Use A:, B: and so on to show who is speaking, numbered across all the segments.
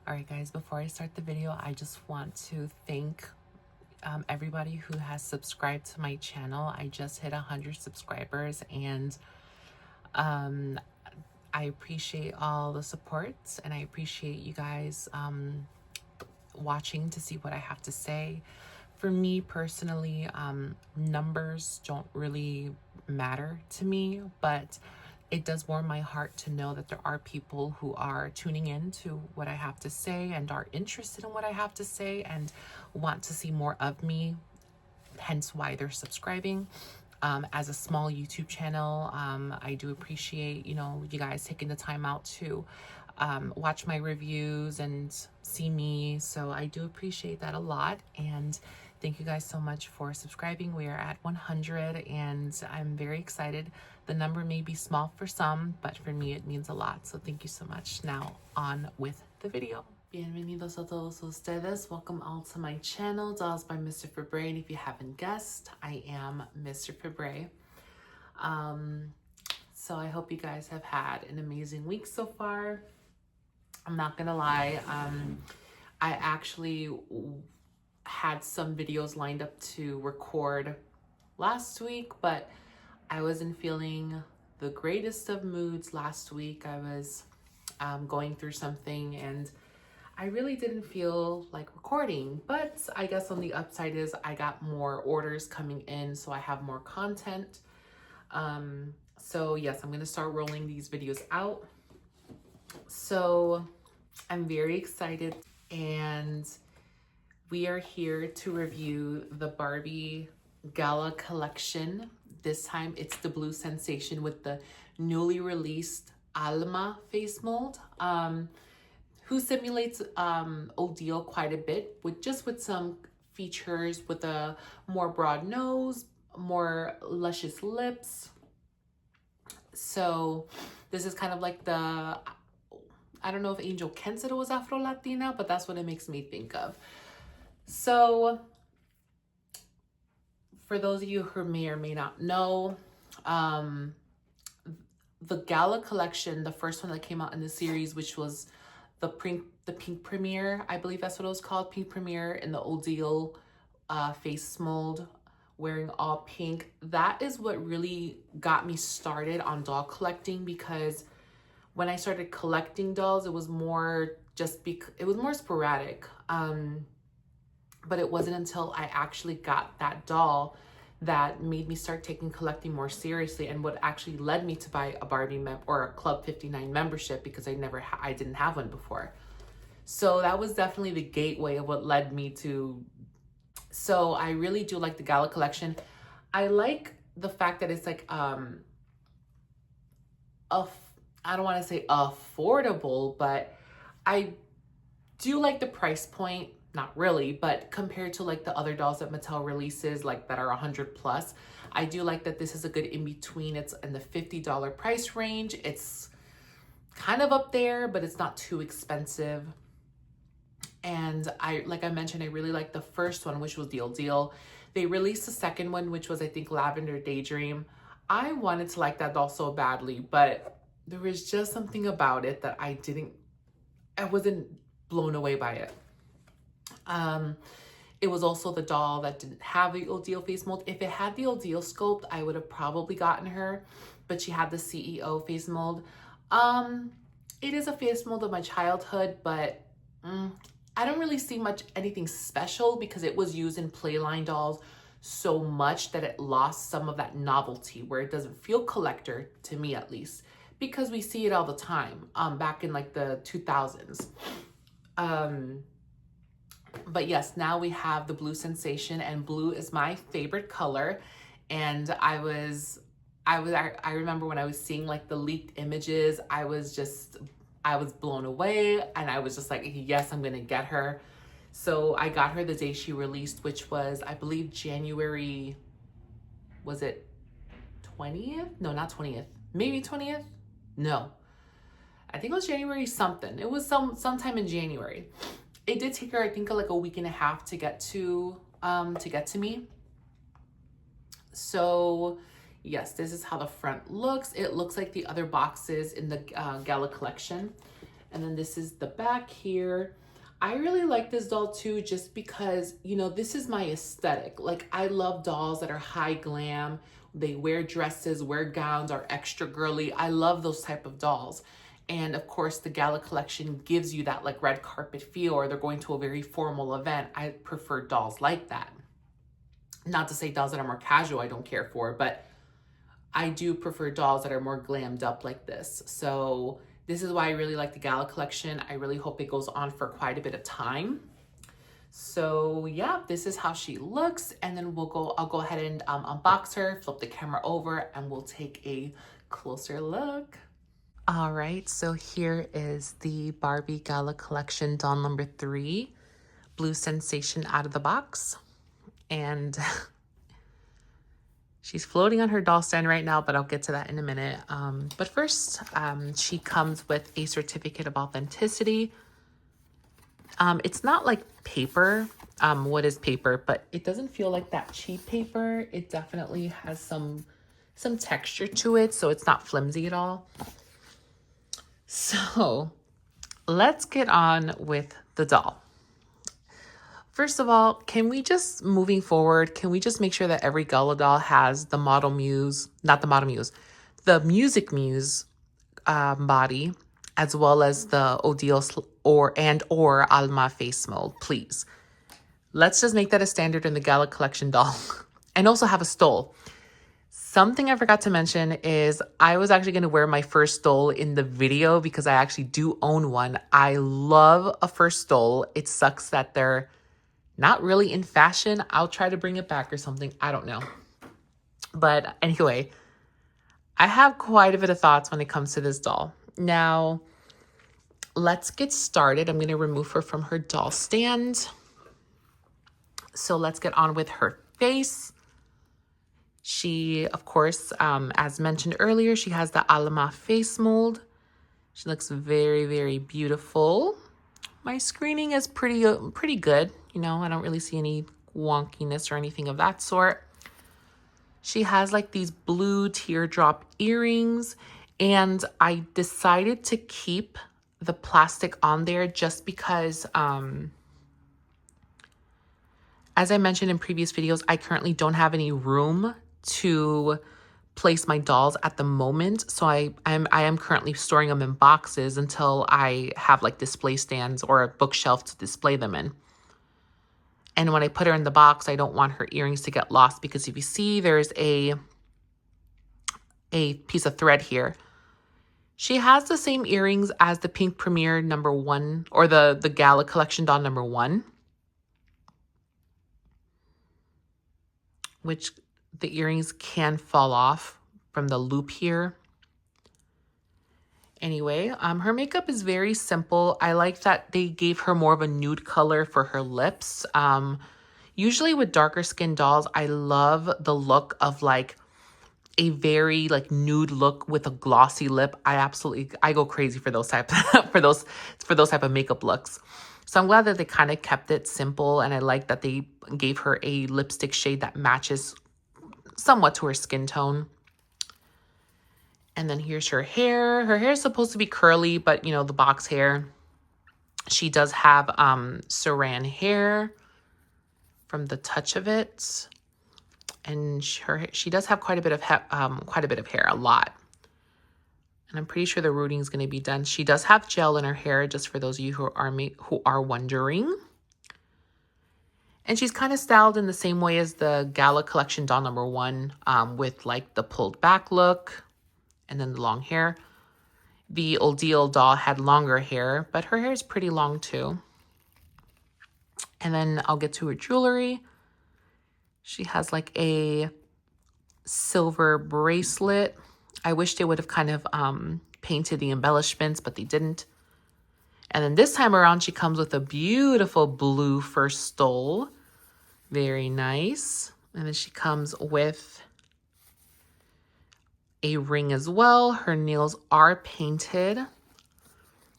A: All right, guys, before I start the video, I just want to thank everybody who has subscribed to my channel. I just hit 100 subscribers, and I appreciate all the support, and I appreciate you guys watching to see what I have to say. For me personally, numbers don't really matter to me, but it does warm my heart to know that there are people who are tuning in to what I have to say and are interested in what I have to say and want to see more of me, hence why they're subscribing. As a small YouTube channel, I do appreciate, you guys taking the time out to watch my reviews and see me. So I do appreciate that a lot. And thank you guys so much for subscribing. We are at 100 and I'm very excited. The number may be small for some, but for me it means a lot. So thank you so much. Now on with the video. Bienvenidos a todos ustedes. Welcome all to my channel, Dolls by Mr. Febre. And if you haven't guessed, I am Mr. Febre. So I hope you guys have had an amazing week so far. I'm not gonna lie, I actually had some videos lined up to record last week, but I wasn't feeling the greatest of moods last week. I was going through something and I really didn't feel like recording, but I guess on the upside is I got more orders coming in, so I have more content. So yes, I'm gonna start rolling these videos out. So I'm very excited, and we are here to review the Barbie Gala collection. This time it's the Blue Sensation with the newly released Alma face mold, who simulates Odile quite a bit with some features, with a more broad nose, more luscious lips. So this is kind of like the, I don't know if Angel Ken said it was Afro-Latina, but that's what it makes me think of. So for those of you who may or may not know, the Gala collection, the first one that came out in the series, which was the pink premiere, I believe that's what it was called, pink premiere in the Odile face mold, wearing all pink. That is what really got me started on doll collecting, because when I started collecting dolls, it was more it was more sporadic. But it wasn't until I actually got that doll that made me start taking collecting more seriously, and what actually led me to buy a Barbie or a Club 59 membership, because I didn't have one before. So that was definitely the gateway of what led me to. So I really do like the Gala collection. I like the fact that it's like I don't want to say affordable, but I do like the price point. Not really, but compared to like the other dolls that Mattel releases, like that are 100 plus, I do like that this is a good in between. It's in the $50 price range. It's kind of up there, but it's not too expensive. And like I mentioned, I really like the first one, which was Deal Deal. They released the second one, which was, I think, Lavender Daydream. I wanted to like that doll so badly, but there was just something about it that I wasn't blown away by it. It was also the doll that didn't have the Odile face mold. If it had the Odile sculpt, I would have probably gotten her, but she had the CEO face mold. It is a face mold of my childhood, but I don't really see anything special, because it was used in Playline dolls so much that it lost some of that novelty, where it doesn't feel collector, to me at least, because we see it all the time, back in like the 2000s. But yes, now we have the Blue Sensation, and blue is my favorite color. And I remember when I was seeing like the leaked images, I was blown away, and I was just like, yes, I'm gonna get her. So I got her the day she released, which was, I believe, January, was it 20th? No, not 20th, maybe 20th. No, I think it was January something. It was sometime in January. It did take her, I think, like a week and a half to get to me. So yes, this is how the front looks. It looks like the other boxes in the Gala collection. And then this is the back here. I really like this doll too, just because, you know, this is my aesthetic. Like, I love dolls that are high glam. They wear dresses, wear gowns, are extra girly. I love those type of dolls. And of course, the Gala collection gives you that like red carpet feel, or they're going to a very formal event. I prefer dolls like that. Not to say dolls that are more casual I don't care for, but I do prefer dolls that are more glammed up like this. So this is why I really like the Gala collection. I really hope it goes on for quite a bit of time. So yeah, this is how she looks. And then I'll go ahead and unbox her, flip the camera over, and we'll take a closer look. All right, so here is the Barbie Gala collection doll number 3, Blue Sensation out of the box. And she's floating on her doll stand right now, but I'll get to that in a minute. But first, she comes with a certificate of authenticity. It's not like paper. What is paper? But it doesn't feel like that cheap paper. It definitely has some texture to it, so it's not flimsy at all. So let's get on with the doll. First of all, moving forward, can we just make sure that every Gala doll has the model muse, not the model muse, the music muse body, as well as the Odile or Alma face mold, please. Let's just make that a standard in the Gala collection doll. And also have a stole. Something I forgot to mention is I was actually going to wear my first stole in the video because I actually do own one. I love a first stole. It sucks that they're not really in fashion. I'll try to bring it back or something. I don't know. But anyway, I have quite a bit of thoughts when it comes to this doll. Now, let's get started. I'm going to remove her from her doll stand. So let's get on with her face. She, of course, as mentioned earlier, she has the Alma face mold. She looks very, very beautiful. My screening is pretty good. You know, I don't really see any wonkiness or anything of that sort. She has like these blue teardrop earrings, and I decided to keep the plastic on there just because, as I mentioned in previous videos, I currently don't have any room to place my dolls at the moment. So I am currently storing them in boxes until I have like display stands or a bookshelf to display them in. And when I put her in the box, I don't want her earrings to get lost, because if you see, there's a piece of thread here. She has the same earrings as the Pink Premier number 1, or the Gala collection doll number 1, which the earrings can fall off from the loop here. Anyway, her makeup is very simple. I like that they gave her more of a nude color for her lips. Usually with darker skin dolls, I love the look of like a very like nude look with a glossy lip. I go crazy for those type for those type of makeup looks. So I'm glad that they kind of kept it simple, and I like that they gave her a lipstick shade that matches somewhat to her skin tone. And then here's her hair. Her hair is supposed to be curly, but you know, the box hair. She does have saran hair from the touch of it. And she does have quite a bit of hair, a lot. And I'm pretty sure the rooting is going to be done. She does have gel in her hair, just for those of you who are wondering. And she's kind of styled in the same way as the Gala collection doll number 1, with like the pulled back look and then the long hair. The Odile doll had longer hair, but her hair is pretty long too. And then I'll get to her jewelry. She has like a silver bracelet. I wish they would have kind of painted the embellishments, but they didn't. And then this time around, she comes with a beautiful blue first stole. Very nice. And then she comes with a ring as well. Her nails are painted.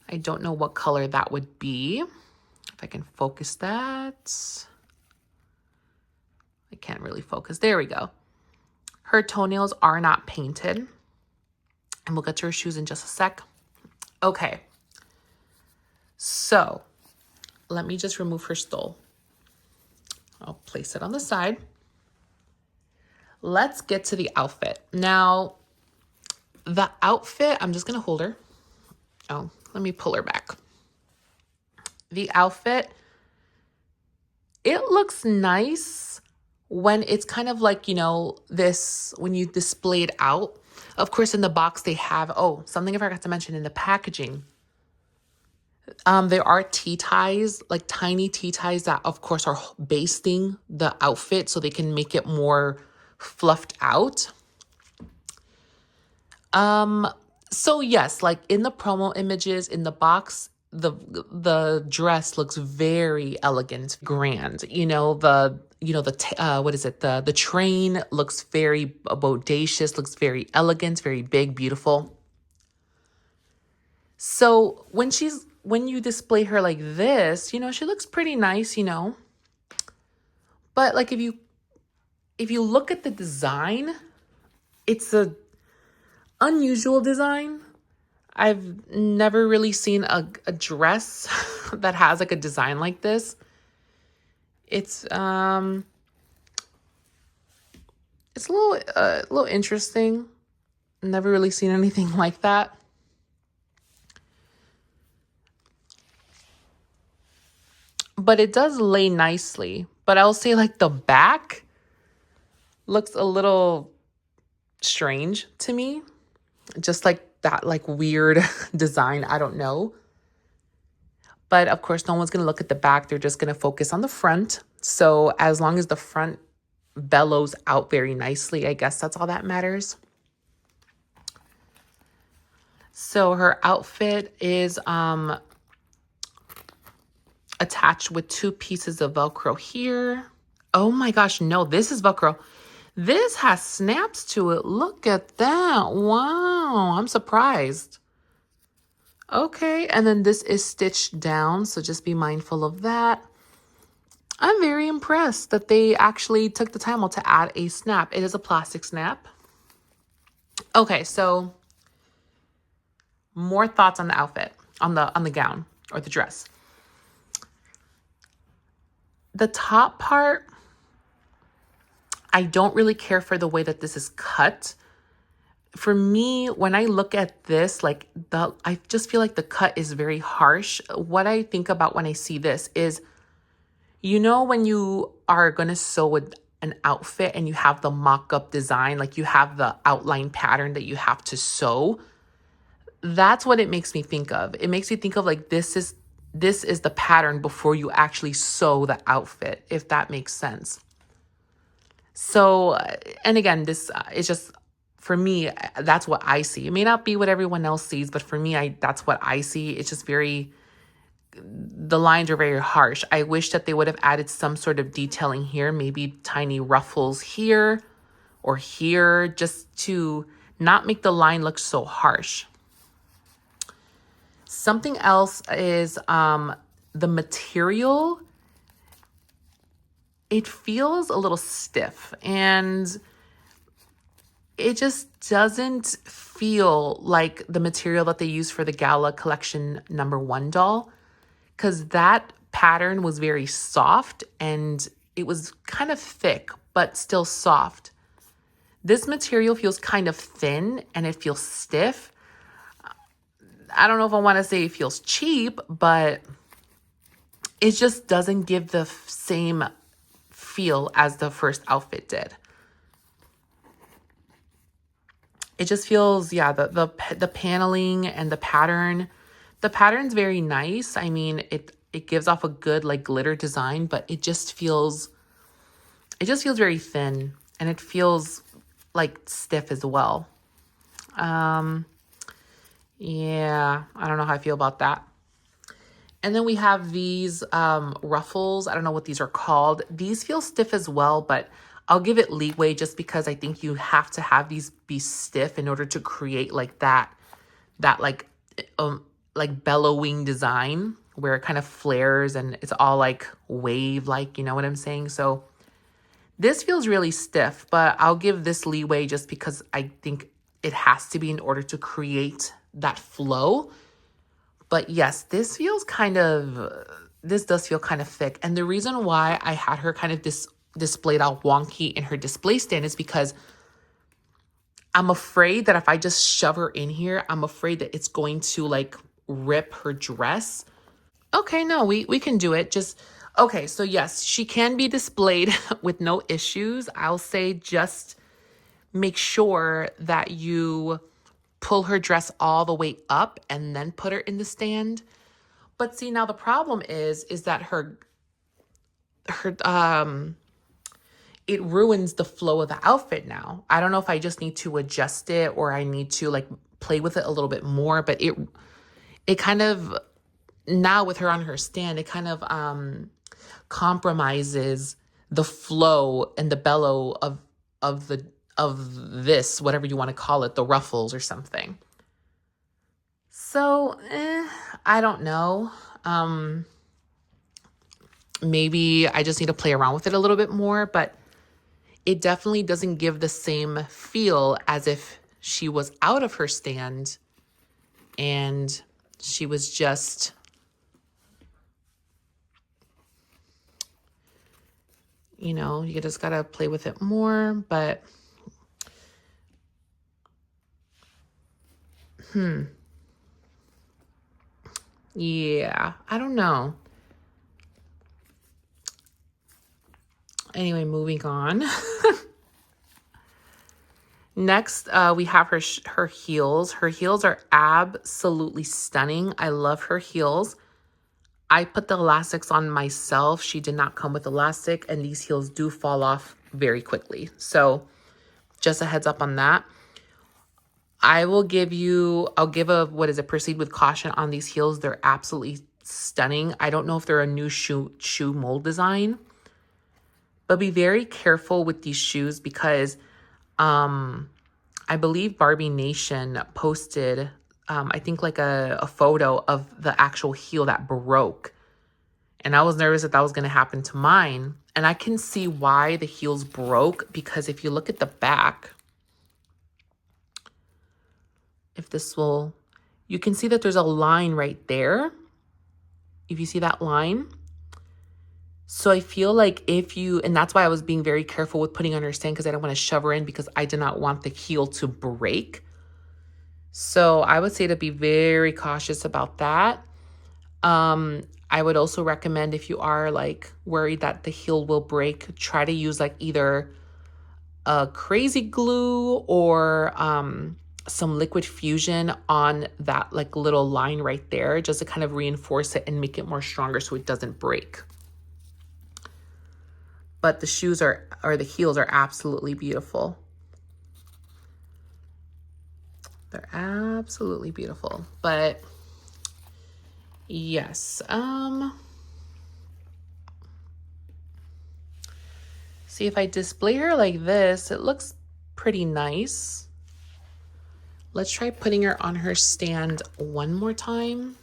A: I don't know what color that would be. If I can focus that. I can't really focus. There we go. Her toenails are not painted. And we'll get to her shoes in just a sec. Okay. So let me just remove her stole. I'll place it on the side. Let's get to the outfit. Now, the outfit, I'm just going to hold her. Oh, let me pull her back. The outfit, it looks nice when it's kind of like, you know, this, when you display it out. Of course, in the box they have, oh, something I forgot to mention in the packaging. There are tea ties, like tiny tea ties that, of course, are basting the outfit so they can make it more fluffed out. So yes, like in the promo images in the box, the dress looks very elegant, grand. What is it? The train looks very bodacious, looks very elegant, very big, beautiful. So when you display her like this, you know, she looks pretty nice, you know. But like if you look at the design, it's a unusual design. I've never really seen a dress that has like a design like this. It's a little interesting. Never really seen anything like that. But it does lay nicely. But I'll say like the back looks a little strange to me. Just like that like weird design. I don't know. But of course, no one's going to look at the back. They're just going to focus on the front. So as long as the front bellows out very nicely, I guess that's all that matters. So her outfit is attached with 2 pieces of Velcro here. Oh my gosh, no, this is Velcro. This has snaps to it. Look at that. Wow, I'm surprised. Okay, and then this is stitched down, so just be mindful of that. I'm very impressed that they actually took the time out to add a snap. It is a plastic snap. Okay, so more thoughts on the outfit, on the gown or the dress. The top part, I don't really care for the way that this is cut. For me, when I look at this, like I just feel like the cut is very harsh. What I think about when I see this is, you know, when you are going to sew an outfit and you have the mock-up design, like you have the outline pattern that you have to sew, that's what it makes me think of. It makes me think of like this is the pattern before you actually sew the outfit, if that makes sense. So, and again, this is just, for me, that's what I see. It may not be what everyone else sees, but for me, that's what I see. It's just the lines are very harsh. I wish that they would have added some sort of detailing here, maybe tiny ruffles here or here, just to not make the line look so harsh. Something else is the material. It feels a little stiff and it just doesn't feel like the material that they used for the Gala collection #1 doll, because that pattern was very soft and it was kind of thick, but still soft. This material feels kind of thin and it feels stiff. I don't know if I want to say it feels cheap, but it just doesn't give the same feel as the first outfit did. It just feels, yeah, the paneling and the pattern's very nice. I mean, it gives off a good like glitter design, but it just feels very thin and it feels like stiff as well. Yeah, I don't know how I feel about that. And then we have these ruffles. I don't know what these are called. These feel stiff as well, but I'll give it leeway just because I think you have to have these be stiff in order to create like that like bellowing design where it kind of flares and it's all like wave like, you know what I'm saying? So this feels really stiff, but I'll give this leeway just because I think it has to be in order to create that flow. But yes, this does feel kind of thick. And the reason why I had her kind of displayed out wonky in her display stand is because I'm afraid that if I just shove her in here, I'm afraid that it's going to like rip her dress. Okay, no, we can do it. Just, okay, so yes, she can be displayed with no issues. I'll say just make sure that you pull her dress all the way up and then put her in the stand. But see, now the problem is that her it ruins the flow of the outfit now. I don't know if I just need to adjust it or I need to like play with it a little bit more, but it kind of, now with her on her stand, it kind of compromises the flow and the bellow of this, whatever you want to call it, the ruffles or something. So, I don't know. Maybe I just need to play around with it a little bit more, but it definitely doesn't give the same feel as if she was out of her stand and she was just, you know, you just gotta play with it more, but yeah, I don't know. Anyway, moving on. Next, we have her heels. Her heels are absolutely stunning. I love her heels. I put the elastics on myself. She did not come with elastic, and these heels do fall off very quickly. So just a heads up on that. I'll give a, proceed with caution on these heels. They're absolutely stunning. I don't know if they're a new shoe mold design, but be very careful with these shoes because I believe Barbie Nation posted, I think like a photo of the actual heel that broke. And I was nervous that was going to happen to mine. And I can see why the heels broke, because if you look at the back, you can see that there's a line right there. If you see that line. So I feel like and that's why I was being very careful with putting on her stand, because I don't want to shove her in because I did not want the heel to break. So I would say to be very cautious about that. I would also recommend, if you are like worried that the heel will break, try to use like either a crazy glue or some liquid fusion on that like little line right there, just to kind of reinforce it and make it more stronger so it doesn't break. But the shoes the heels are absolutely beautiful. They're absolutely beautiful. But yes, see, if I display her like this, it looks pretty nice. Let's try putting her on her stand one more time.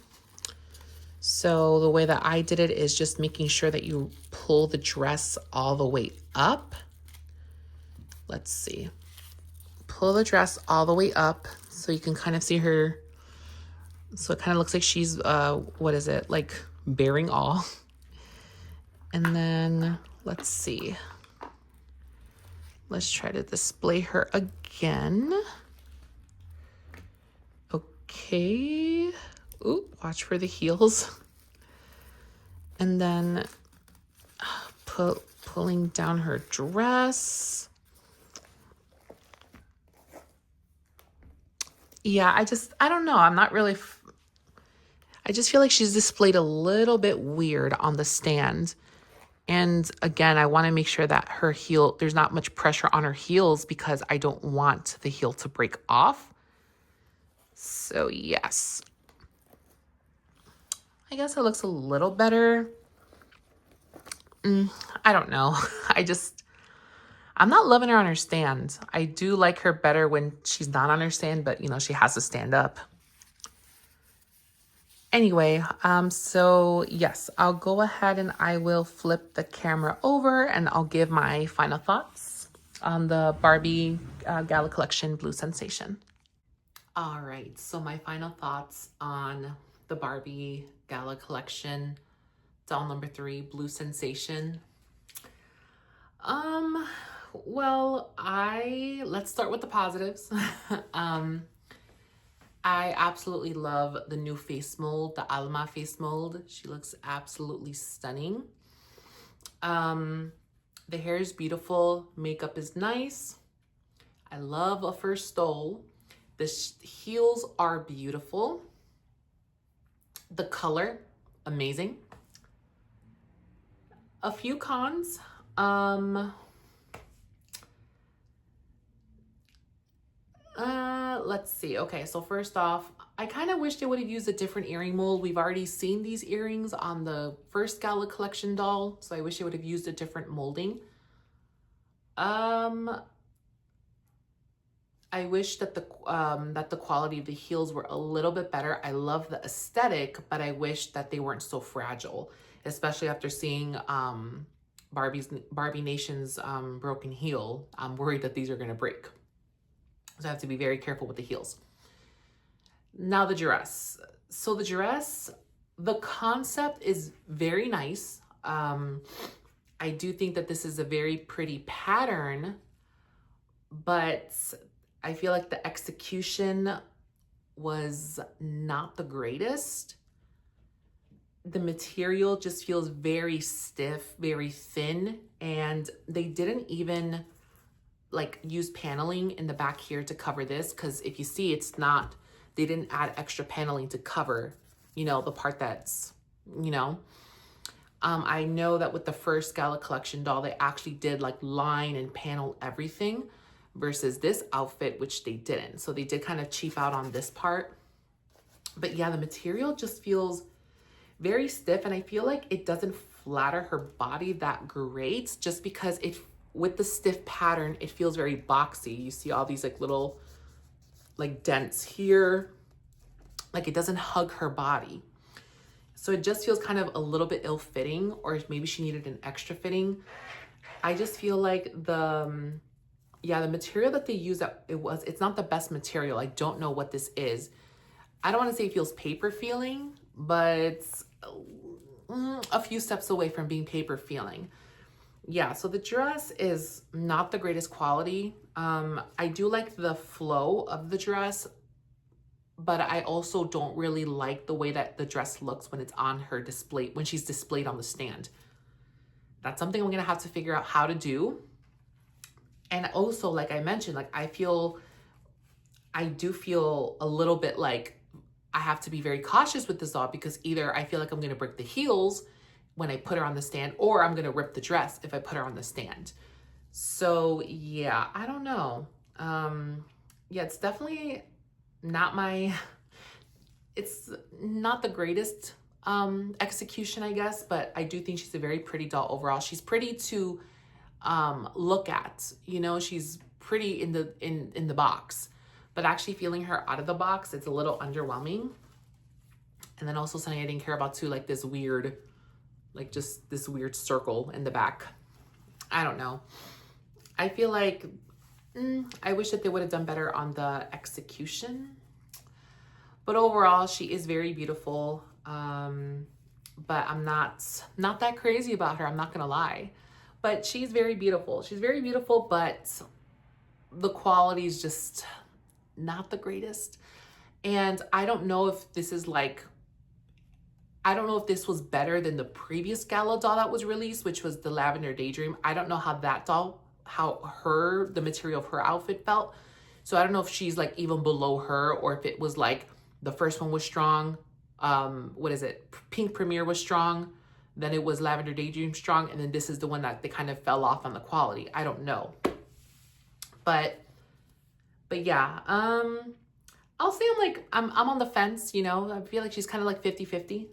A: So the way that I did it is just making sure that you pull the dress all the way up. Let's see. Pull the dress all the way up so you can kind of see her. So it kind of looks like she's, like bearing all. And then let's see. Let's try to display her again. Okay. Ooh, watch for the heels. And then pulling down her dress. Yeah, I don't know. I'm not really, I just feel like she's displayed a little bit weird on the stand. And again, I want to make sure that her heel, there's not much pressure on her heels because I don't want the heel to break off. So yes. I guess it looks a little better. I don't know. I'm not loving her on her stand. I do like her better when she's not on her stand, but you know, she has to stand up. Anyway, so yes, I'll go ahead and I will flip the camera over and I'll give my final thoughts on the Barbie Gala Collection Blue Sensation. All right, so my final thoughts on the Barbie Gala collection, doll number 3, Blue Sensation. Well, let's start with the positives. I absolutely love the new face mold, the Alma face mold. She looks absolutely stunning. The hair is beautiful. Makeup is nice. I love a first stole. The heels are beautiful. The color, amazing. A few cons. Let's see. Okay, so first off, I kind of wish they would have used a different earring mold. We've already seen these earrings on the first Gala collection doll, so I wish they would have used a different molding. I wish that the quality of the heels were a little bit better. I love the aesthetic, but I wish that they weren't so fragile, especially after seeing Barbie Nation's broken heel. I'm worried that these are going to break. So I have to be very careful with the heels. Now the dress. So the dress, the concept is very nice. I do think that this is a very pretty pattern, but I feel like the execution was not the greatest. The material just feels very stiff, very thin, and they didn't even like use paneling in the back here to cover this, because if you see, it's not, they didn't add extra paneling to cover, you know, the part that's, you know. I know that with the first Gala collection doll, they actually did like line and panel everything, versus this outfit, which they didn't. So they did kind of cheap out on this part. But yeah, the material just feels very stiff, and I feel like it doesn't flatter her body that great, just because with the stiff pattern, it feels very boxy. You see all these like little like dents here. Like it doesn't hug her body. So it just feels kind of a little bit ill-fitting, or maybe she needed an extra fitting. I just feel like the material that they use, it's not the best material. I don't know what this is. I don't want to say it feels paper feeling, but it's a few steps away from being paper feeling. Yeah, so the dress is not the greatest quality. I do like the flow of the dress, but I also don't really like the way that the dress looks when it's on her display, when she's displayed on the stand. That's something I'm gonna have to figure out how to do. And also, like I mentioned, like I do feel a little bit like I have to be very cautious with this doll, because either I feel like I'm gonna break the heels when I put her on the stand, or I'm gonna rip the dress if I put her on the stand. So yeah, I don't know. Yeah, it's definitely not it's not the greatest execution, I guess, but I do think she's a very pretty doll overall. She's pretty to look at, you know, she's pretty in the box, but actually feeling her out of the box, it's a little underwhelming. And then also something I didn't care about too, like this weird, like just this weird circle in the back. I don't know. I feel like I wish that they would have done better on the execution. But overall, she is very beautiful. But I'm not that crazy about her. I'm not gonna lie. But she's very beautiful. She's very beautiful, but the quality is just not the greatest. And I don't know if this is like, I don't know if this was better than the previous Gala doll that was released, which was the Lavender Daydream. I don't know how that doll, the material of her outfit felt. So I don't know if she's like even below her, or if it was like the first one was strong. What is it? Pink Premiere was strong. Then it was Lavender Daydream strong. And then this is the one that they kind of fell off on the quality. I don't know. But yeah, I'll say I'm on the fence, you know. I feel like she's kind of like 50-50.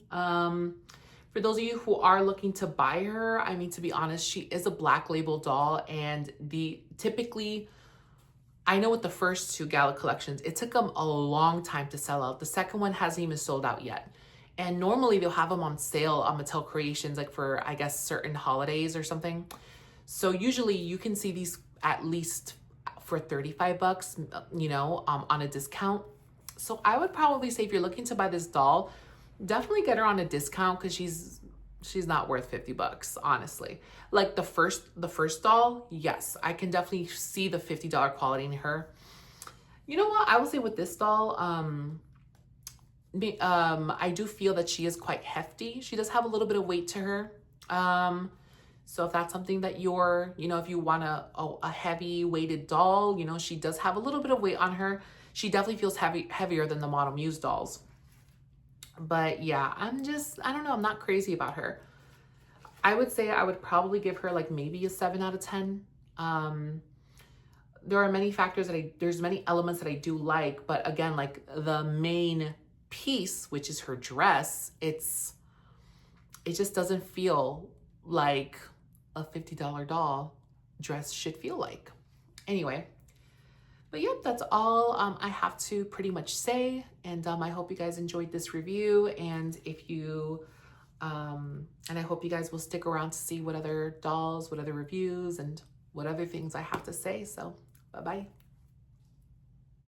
A: For those of you who are looking to buy her, I mean, to be honest, she is a black label doll, and typically, I know with the first 2 Gala collections, it took them a long time to sell out. The second one hasn't even sold out yet. And normally they'll have them on sale on Mattel Creations, like for, I guess, certain holidays or something. So usually you can see these at least for $35, you know, on a discount. So I would probably say if you're looking to buy this doll, definitely get her on a discount because she's not worth 50 bucks, honestly. Like the first doll, yes, I can definitely see the $50 quality in her. You know what? I will say with this doll, I do feel that she is quite hefty. She does have a little bit of weight to her. So if that's something that you're, if you want a heavy weighted doll, she does have a little bit of weight on her. She definitely feels heavier than the Model Muse dolls. But yeah, I don't know. I'm not crazy about her. I would say I would probably give her like maybe a 7 out of 10. There are many factors there's many elements that I do like, but again, like the main piece, which is her dress, it just doesn't feel like a $50 doll dress should feel like. Anyway, but yep, that's all I have to pretty much say. And I hope you guys enjoyed this review. And if you, and I hope you guys will stick around to see what other dolls, what other reviews, and what other things I have to say. So bye-bye.